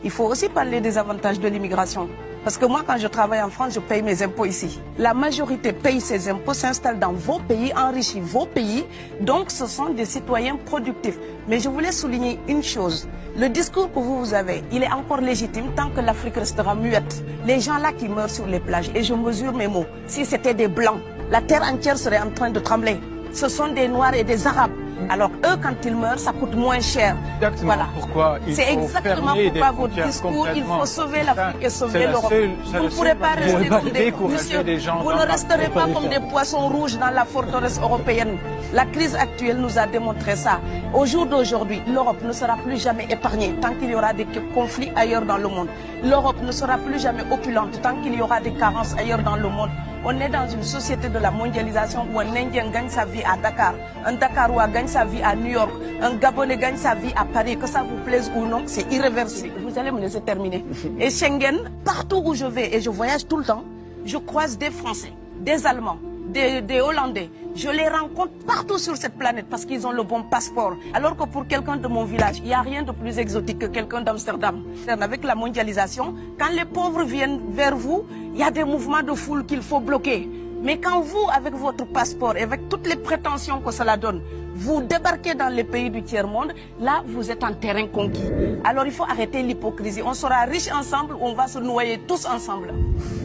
Il faut aussi parler des avantages de l'immigration. Parce que moi, quand je travaille en France, je paye mes impôts ici. La majorité paye ses impôts, s'installe dans vos pays, enrichit vos pays. Donc, ce sont des citoyens productifs. Mais je voulais souligner une chose. Le discours que vous avez, il est encore légitime tant que l'Afrique restera muette. Les gens là qui meurent sur les plages, et je mesure mes mots, si c'était des Blancs, la terre entière serait en train de trembler. Ce sont des Noirs et des Arabes. Alors eux, quand ils meurent, ça coûte moins cher. Exactement. Voilà. Pourquoi il faut C'est exactement pourquoi votre discours, il faut sauver l'Afrique et sauver l'Europe. Vous ne pourrez pas rester comme des gens. Vous ne resterez pas comme des poissons rouges dans la forteresse européenne. La crise actuelle nous a démontré ça. Au jour d'aujourd'hui, l'Europe ne sera plus jamais épargnée tant qu'il y aura des conflits ailleurs dans le monde. L'Europe ne sera plus jamais opulente tant qu'il y aura des carences ailleurs dans le monde. On est dans une société de la mondialisation où un Indien gagne sa vie à Dakar, un Dakarois gagne sa vie à New York, un Gabonais gagne sa vie à Paris. Que ça vous plaise ou non, c'est irréversible. Vous allez me laisser terminer. Et Schengen, partout où je vais, et je voyage tout le temps, je croise des Français, des Allemands, des Hollandais. Je les rencontre partout sur cette planète parce qu'ils ont le bon passeport. Alors que pour quelqu'un de mon village, il n'y a rien de plus exotique que quelqu'un d'Amsterdam. Avec la mondialisation, quand les pauvres viennent vers vous, il y a des mouvements de foule qu'il faut bloquer. Mais quand vous, avec votre passeport et avec toutes les prétentions que cela donne, vous débarquez dans les pays du tiers-monde, là, vous êtes en terrain conquis. Alors, il faut arrêter l'hypocrisie. On sera riches ensemble, on va se noyer tous ensemble.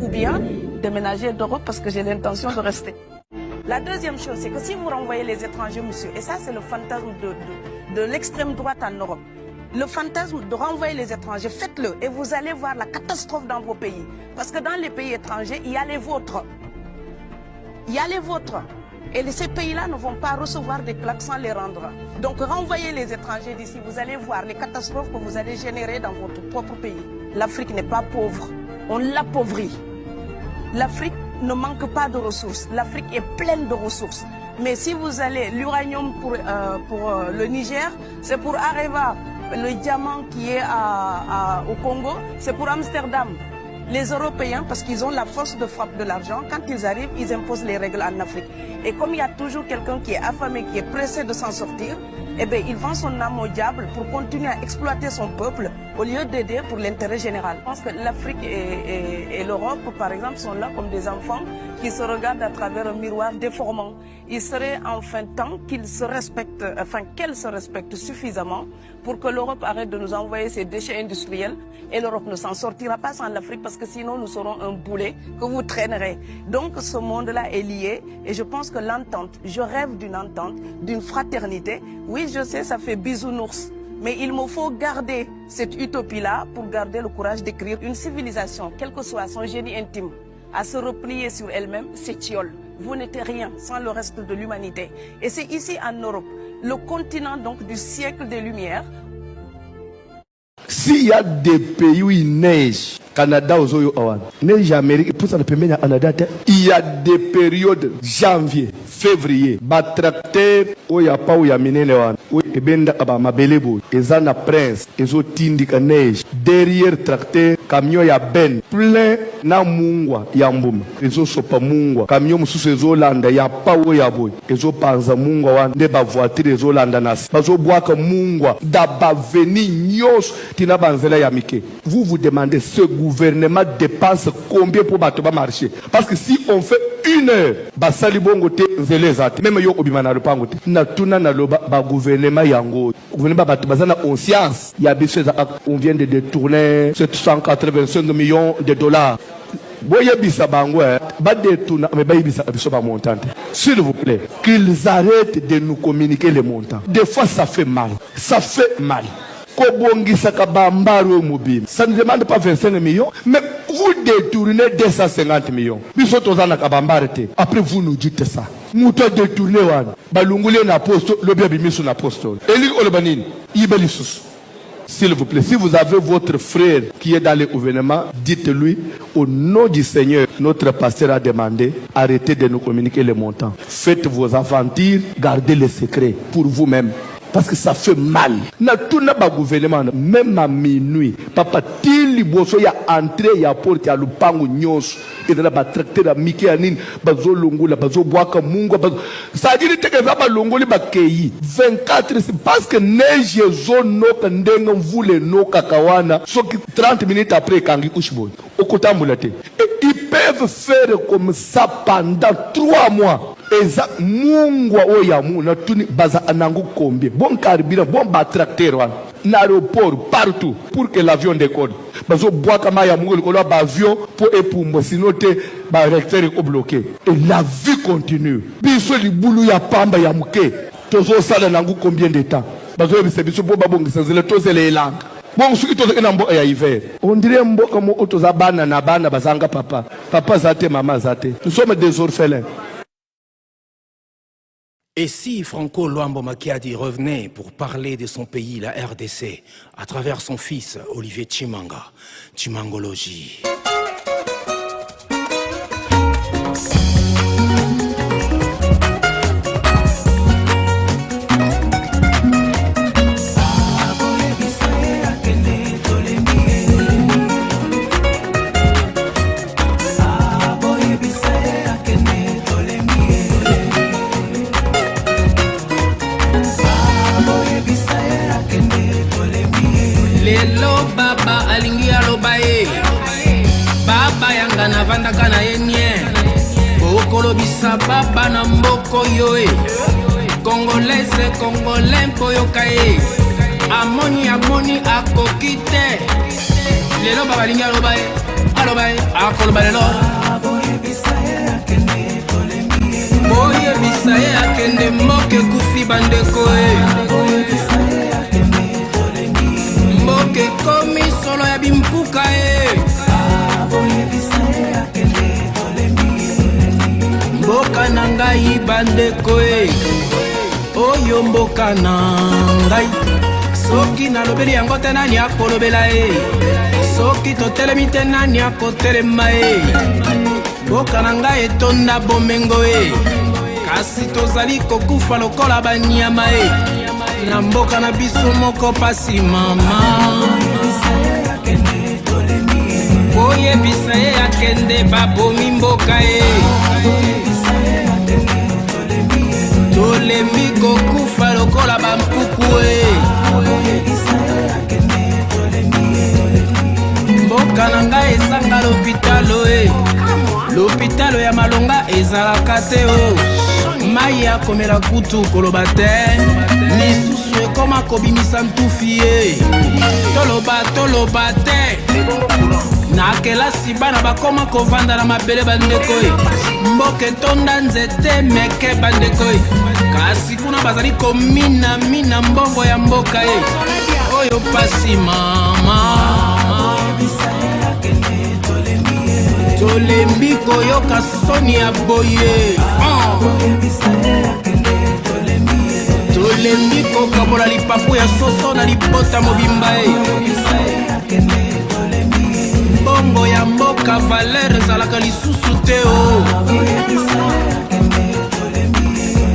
Ou bien, déménager d'Europe parce que j'ai l'intention de rester. La deuxième chose, c'est que si vous renvoyez les étrangers, monsieur, et ça, c'est le fantasme de l'extrême droite en Europe, le fantasme de renvoyer les étrangers, faites-le et vous allez voir la catastrophe dans vos pays. Parce que dans les pays étrangers, il y a les vôtres. Il y a les vôtres. Et ces pays-là ne vont pas recevoir des claques sans les rendre. Donc renvoyez les étrangers d'ici, vous allez voir les catastrophes que vous allez générer dans votre propre pays. L'Afrique n'est pas pauvre, on l'appauvrit. L'Afrique ne manque pas de ressources, l'Afrique est pleine de ressources. Mais si vous allez, l'uranium pour le Niger, c'est pour Areva. Le diamant qui est au Congo, c'est pour Amsterdam. Les Européens, parce qu'ils ont la force de frappe de l'argent, quand ils arrivent, ils imposent les règles en Afrique. Et comme il y a toujours quelqu'un qui est affamé, qui est pressé de s'en sortir, eh bien, il vend son âme au diable pour continuer à exploiter son peuple au lieu d'aider pour l'intérêt général. Je pense que l'Afrique et l'Europe, par exemple, sont là comme des enfants qui se regardent à travers un miroir déformant. Il serait enfin temps qu'ils se respectent, qu'elles se respectent suffisamment pour que l'Europe arrête de nous envoyer ses déchets industriels et l'Europe ne s'en sortira pas sans l'Afrique parce que sinon nous serons un boulet que vous traînerez. Donc ce monde-là est lié et je pense que l'entente, je rêve d'une entente, d'une fraternité. Oui, je sais, ça fait bisounours. Mais il me faut garder cette utopie-là pour garder le courage d'écrire une civilisation, quel que soit son génie intime, à se replier sur elle-même, c'est Thiol. Vous n'êtes rien sans le reste de l'humanité. Et c'est ici en Europe, le continent donc du siècle des Lumières. S'il y a des pays où il neige, Canada aux Oyo Awan, neige Amérique, pour ça le permet à Canada, il y a des périodes janvier, février, tracteur, où il n'y a pas où il y a miné le wan, où il y a mabelebo, ezana prince, ezo tindika neige, derrière tracteur, camion ya ben, plein na mungwa ya mbuma, ezo sopa mungwa, camion mususu ezo landa ya pa où ya boy, ezo panza mungwa wan, de ba voiture ezo landa nasi, bazo boaka mungwa, da ba veni nyos, tina banzela ya mike. Vous demandez ce gouvernement dépense combien pour batoba marcher? Parce que si on fait une heure, basali bongo te zelezate, même yo obimana le pango te. Na tuna na loba ba gouvernement yango. Gouvernement batoba zana conscience. Ya biso on vient de détourner 785 millions de dollars. Boye bisa bango ba détourner mais ba bisa biso ba montant. S'il vous plaît, qu'ils arrêtent de nous communiquer les montants. Des fois ça fait mal. Ça fait mal. Ça ne demande pas 25 millions, mais vous détournez 250 millions. Après vous nous dites ça. Nous te détournez, s'il vous plaît, si vous avez votre frère qui est dans le gouvernement, dites-lui, au nom du Seigneur, notre pasteur a demandé, arrêtez de nous communiquer les montants. Faites vos aventures, gardez les secrets pour vous-même. Parce que ça fait mal. Na tout n'a pas gouvernement, même à minuit. Papa, liboso ya entrée ya porte ya lupango nyonso ezala batracteur ya mike ya nini bazolongola bazobwaka mungu sadiri tekeza balongoli bakei 24 c'est parce que neige ezonoka ndenge mvula enokaka wana soki 30 minutes après ekangi ushiboyi okotambola te. Ils peuvent faire comme ça pendant 3 mois. Eza mungwa oyamu na tuni baza anangu combien bon carburant bon tracteur wana na aéroport partout pour que l'avion décolle bazo bois kama ya mungu likolo ba avion pour epumbo sinon te ba recteur ko bloqué et la vie continue biso libulu ya pamba ya muke tozo sala nangu combien de temps bazo ebise biso bo babongisa zele tozele elanga bon soki tozo ena mbo ya hiver on dirait mboka mo otoza bana na bana bazanga papa zate mama zate nous sommes des orphelins. Et si Franco Luambo Makiadi revenait pour parler de son pays, la RDC, à travers son fils Olivier Tshimanga, Tshimangologie. Navanda kana yenye Bokolobisa baba na mboko yoe Congolaise, Congolais mpoyo kae Amoni akokite Lelo baba lingi alobae Akoloba lelo Boye bisaye akende mboke kufi bandeko Mboke komi solo ya bimpuka Mboka na ngai bandeko Oyo mboka na ngai Soki nalobeli yango te nani akolobela Soki totelemi te nani akotelema Mboka na ngai etonda bomengo Kasi tozali kokufa lokola banyama Na mboka na biso moko pasi mama Oye bisaye akende babomi mboka Tolembi kokufa lokola bampuku Mboka na ngai esanga l'hôpitalo L'hôpitalo ya Malonga ezalaka te Mai akomela kutu koloba te Lisusu ekoma kobimisa ntufi Toloba te Na kelasi bana bakoma kovanda na mabele bandeko Mboke tonda nzete meke bandeko Kasi kuna bazali komina mbongo ya mboka Oyo pasi mama Tolembi koyoka soni ya boye Tolembi kokabola lipapu ya soso na lipota mobimba Bongo ya mboka valeur ezalaka lisusu te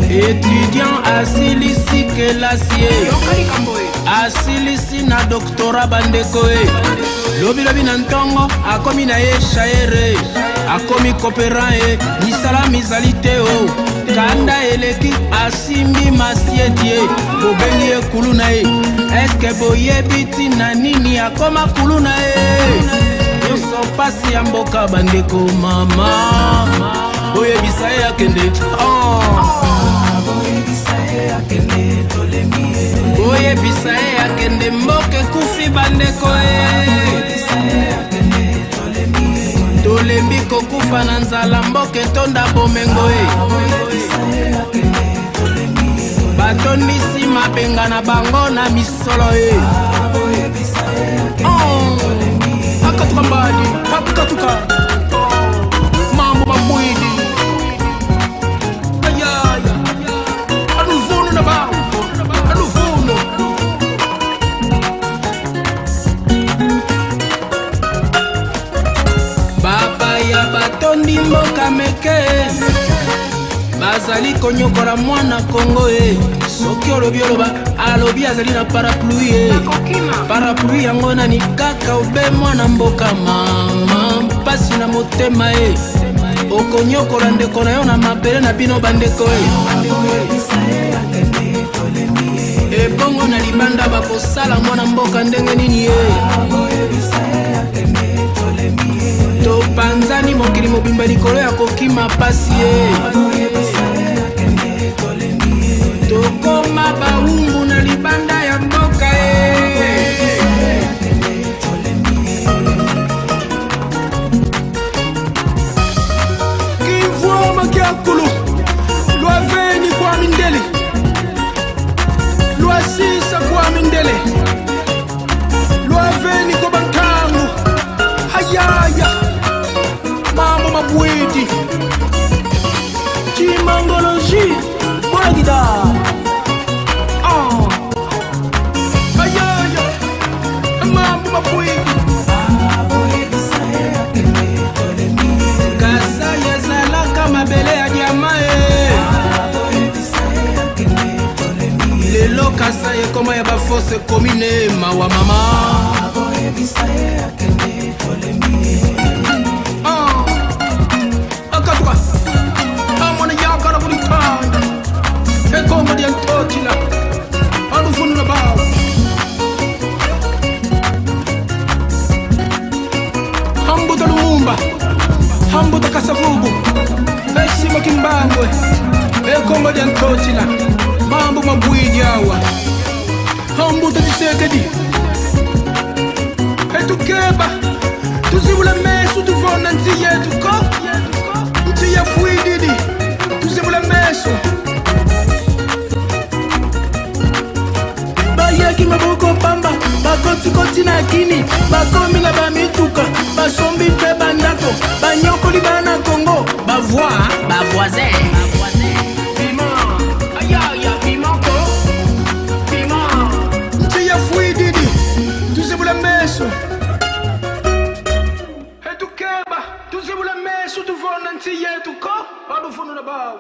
Étudiant asilisi kelasi Asilisi na doctorat bandeko Lobi na ntongo akomi na ye shaere Akomi coopérant misala mizali te Kanda eleki asimbi masieti Bobengi ekulu na Eske boyebiti na nini akoma kulu na Yoso pasi ya mboka bandeko mama Boye bisaye akende Boye bisaye akende mboke kufi bandeko Tolembi kokufa na nzala mboke tonda bomengo Batondisi mabenga na bango na misolo Akatuka mbali, akatuka Mambo mabwidi Ayaya Anuvuno na bao Anuvuno Baba ya batondi mboka meke Bazali konyokola mwana Kongo Soki olobi oloba alobi azali na parapluie parapluie yango nani kaka obe mwana mboka mama mpasi na motema e okonyokola ndeko na yo na mabele na bino bandeko e ebongo na libanda bakosala mwana mboka ndenge nini e topanzani mokili mobimba likolo ya kokima pasi e tokoma baumbu na libanda ya mboka e kivua makiakulu lwa veni kwa mindele lwa sisa kwa mindele lwa veni kwa bankangu hayaya mambo mabwiti Chimangologie Bwagida ayaya mambo mabwiti kasa yezalaka mabele ya nyama e lelo kasa ekoma ya bafose komine mawa mama akatwa amwana yakala bulikanda ekongo lya ntotila alufunula bawo hambuta lumumba hambuta kasavubu esima kimbangwe ekongo lya ntotila mambo mabwijawa hambuta tisekedi etukeba tuzibula mesu tuvona nzi yetu ko nzi ya fuididi tuzibula mesu bayaki maboko pamba bakotikoti na kini bakomi na bamituka basombi mpe bandako banyokoli bana kongo bavoisin nzi ya fuididi tuzibula mesu etukeba tuzibula mesu tuvona nzi yetu ko balufunula bawo